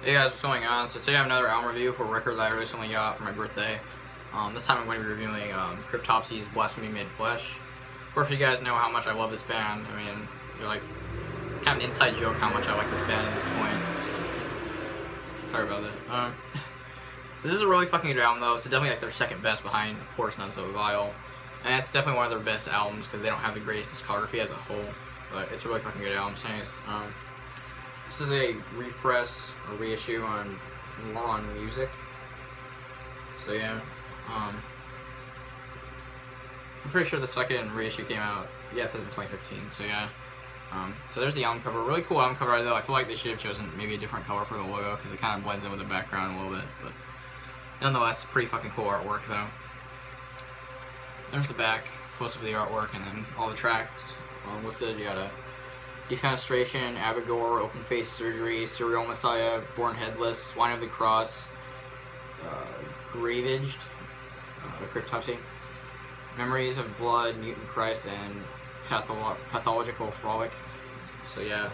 Hey guys, what's going on? So today I have another album review for a record that I recently got for my birthday. This time I'm going to be reviewing CRYPTOPSY's Blasphemy Made Flesh. Of course, you guys know how much I love this band. I mean, it's kind of an inside joke how much I like this band at this point. Sorry about that. This is a really fucking good album though. It's definitely like their second best behind, of course, None So Vile. And it's definitely one of their best albums because they don't have the greatest discography as a whole. But it's a really fucking good album. So anyways, this is a repress or reissue on Moron Music. So yeah, I'm pretty sure this fucking reissue came out. Yeah, it says in 2015. So yeah, so there's the album cover. Really cool album cover though. I feel like they should have chosen maybe a different color for the logo because it kind of blends in with the background a little bit. But nonetheless, pretty fucking cool artwork though. There's the back, close up of the artwork, and then all the tracks listed. You got a Defenestration, Abigor, Open Face Surgery, Serial Messiah, Born Headless, Wine of the Cross, Gravaged, CRYPTOPSY, Memories of Blood, Mutant Christ, and Pathological Frolic. So yeah,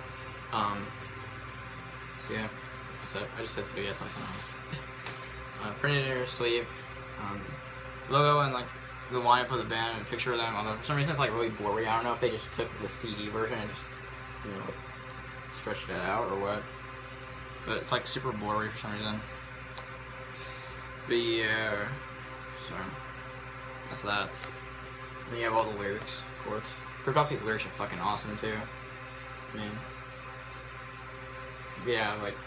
I just said so yeah, something else. Printed in your sleeve, logo and like the lineup of the band and a picture of them. Although for some reason it's like really blurry. I don't know if they just took the CD version and just stretched it out or what. But it's like super blurry for some reason. But yeah, so that's that. Then you have all the lyrics, of course. CRYPTOPSY's lyrics are fucking awesome too. I mean, yeah, like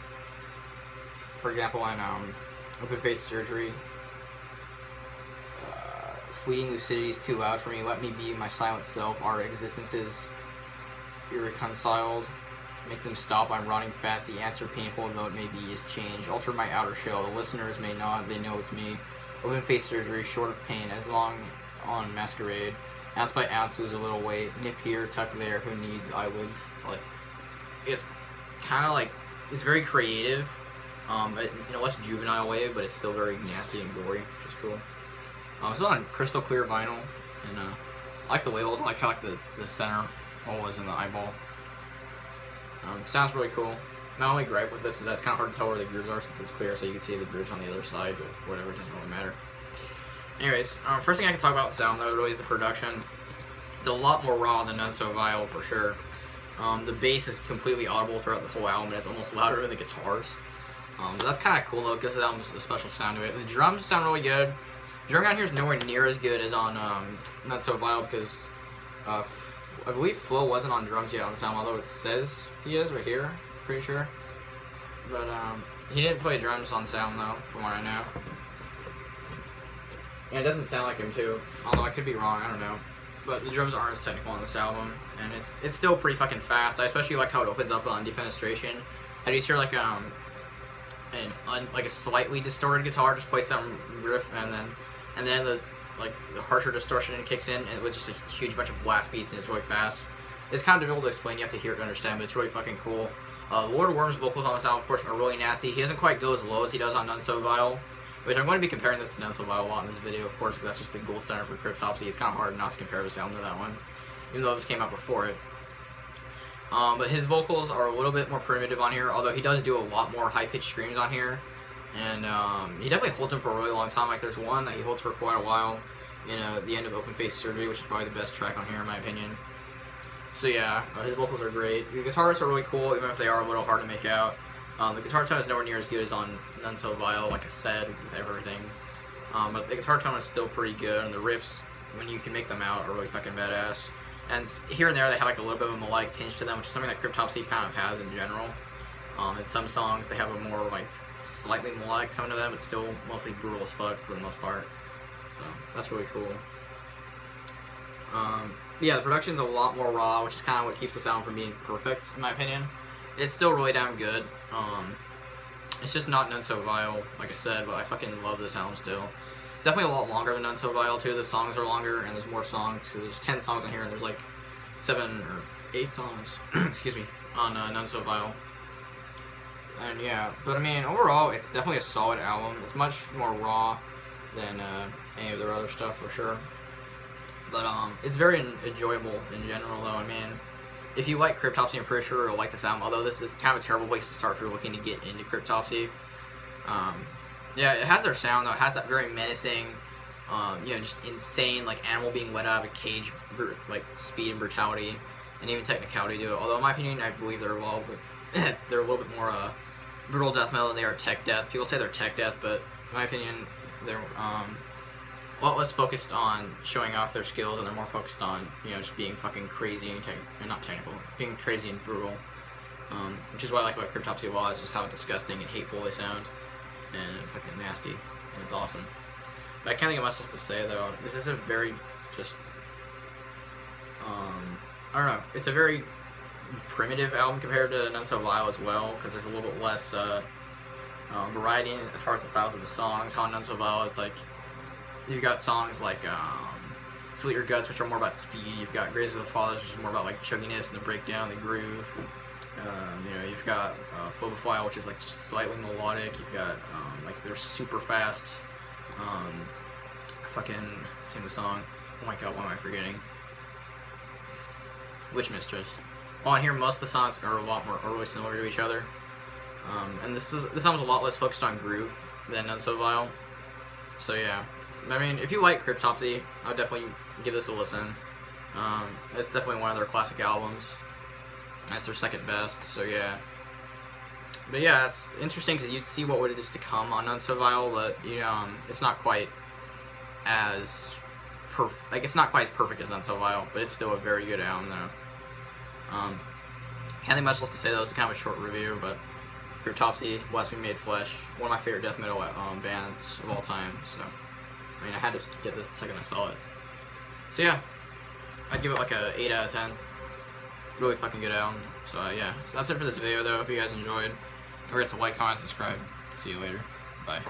for example, in Open Face Surgery. Fleeting lucidity's too loud for me. Let me be my silent self. Our existences irreconciled. Make them stop. I'm rotting fast. The answer, painful though it may be, is change. Alter my outer shell. The listeners may not. They know it's me. Open face surgery, short of pain, as long on masquerade. Ounce by ounce, lose a little weight. Nip here, tuck there. Who needs eyelids? It's kind of like it's very creative, in a less juvenile way, but it's still very nasty and gory, which is cool. It's on crystal clear vinyl, and I like the labels. I like how the center hole is in the eyeball. Sounds really cool. My only gripe with this is that it's kind of hard to tell where the grooves are since it's clear, so you can see the grooves on the other side, but whatever, it doesn't really matter. Anyways, first thing I can talk about the sound though really is the production. It's a lot more raw than None So Vile for sure. The bass is completely audible throughout the whole album, and it's almost louder than the guitars. So that's kind of cool though. It gives the album a special sound to it. The drums sound really good. The drum down here is nowhere near as good as on None So Vile because I believe Flo wasn't on drums yet on the sound, although it says he is right here, pretty sure. But he didn't play drums on sound though, from what I know. And it doesn't sound like him too, although I could be wrong, I don't know. But the drums aren't as technical on this album, and it's still pretty fucking fast. I especially like how it opens up on Defenestration. And you hear like like a slightly distorted guitar, just play some riff, and then the harsher distortion kicks in, and with just a huge bunch of blast beats, and it's really fast. It's kind of difficult to explain. You have to hear it to understand, but it's really fucking cool. Lord Worm's vocals on this album, of course, are really nasty. He doesn't quite go as low as he does on None So Vile, which I'm going to be comparing this to None So Vile a lot in this video, of course, because that's just the gold standard for CRYPTOPSY. It's kind of hard not to compare the sound to that one, even though this came out before it. But his vocals are a little bit more primitive on here, although he does do a lot more high-pitched screams on here. And he definitely holds them for a really long time. Like there's one that he holds for quite a while, the end of Open Face Surgery, which is probably the best track on here in my opinion. So yeah, his vocals are great. The guitarists are really cool, even if they are a little hard to make out. The guitar tone is nowhere near as good as on None So Vile, like I said, with everything. But the guitar tone is still pretty good, and the riffs, when you can make them out, are really fucking badass. And here and there, they have like a little bit of a melodic tinge to them, which is something that CRYPTOPSY kind of has in general. In some songs, they have a more like slightly melodic tone to them, but still mostly brutal as fuck for the most part. So that's really cool. Yeah, the production's a lot more raw, which is kind of what keeps the sound from being perfect, in my opinion. It's still really damn good. It's just not None So Vile, like I said, but I fucking love this album still. It's definitely a lot longer than None So Vile too. The songs are longer, and there's more songs. So there's 10 songs on here, and there's like 7 or 8 songs, excuse me, on None So Vile. And yeah, but I mean, overall, it's definitely a solid album. It's much more raw than any of their other stuff, for sure. But it's very enjoyable in general, though. I mean, if you like CRYPTOPSY, I'm pretty sure you'll like this album, although this is kind of a terrible place to start if you're looking to get into CRYPTOPSY. Yeah, it has their sound, though. It has that very menacing, you know, just insane, like, animal being let out of a cage, like, speed and brutality, and even technicality to it. Although, in my opinion, I believe they're a little bit more brutal death metal than they are tech death. People say they're tech death, but in my opinion, they're a lot less focused on showing off their skills, and they're more focused on, you know, just being fucking crazy and not technical, being crazy and brutal. Which is what I like about CRYPTOPSY a lot, is just how disgusting and hateful they sound, and fucking nasty, and it's awesome. But I can't think of much else to say, though. This is a very, just, I don't know, it's a very primitive album compared to None So Vile as well, because there's a little bit less variety as far as the styles of the songs. How in None So Vile, it's like, you've got songs like Sweet Your Guts, which are more about speed. You've got Graves of the Fathers, which is more about like chugginess and the breakdown, the groove. You know, you've got Phobophile, which is like just slightly melodic. You've got like they're super fast. Fucking sing the song. Oh my god, what am I forgetting? Witch Mistress. Well, on here, most of the songs are really similar to each other. And this album's a lot less focused on groove than None So Vile. So yeah, I mean, if you like CRYPTOPSY, I would definitely give this a listen. It's definitely one of their classic albums. That's their second best, so yeah. But yeah, it's interesting because you'd see what would is to come on None So Vile, but you know, it's not quite as it's not quite as perfect as None So Vile, but it's still a very good album though. Can't think much else to say though. It's kind of a short review, but CRYPTOPSY, Blasphemy Made Flesh, one of my favorite death metal bands of all time. So I mean, I had to get this the second I saw it. So yeah, I'd give it like a 8 out of 10. Really fucking good album. So yeah, so that's it for this video though. Hope you guys enjoyed. Don't forget to like, comment, subscribe. See you later. Bye.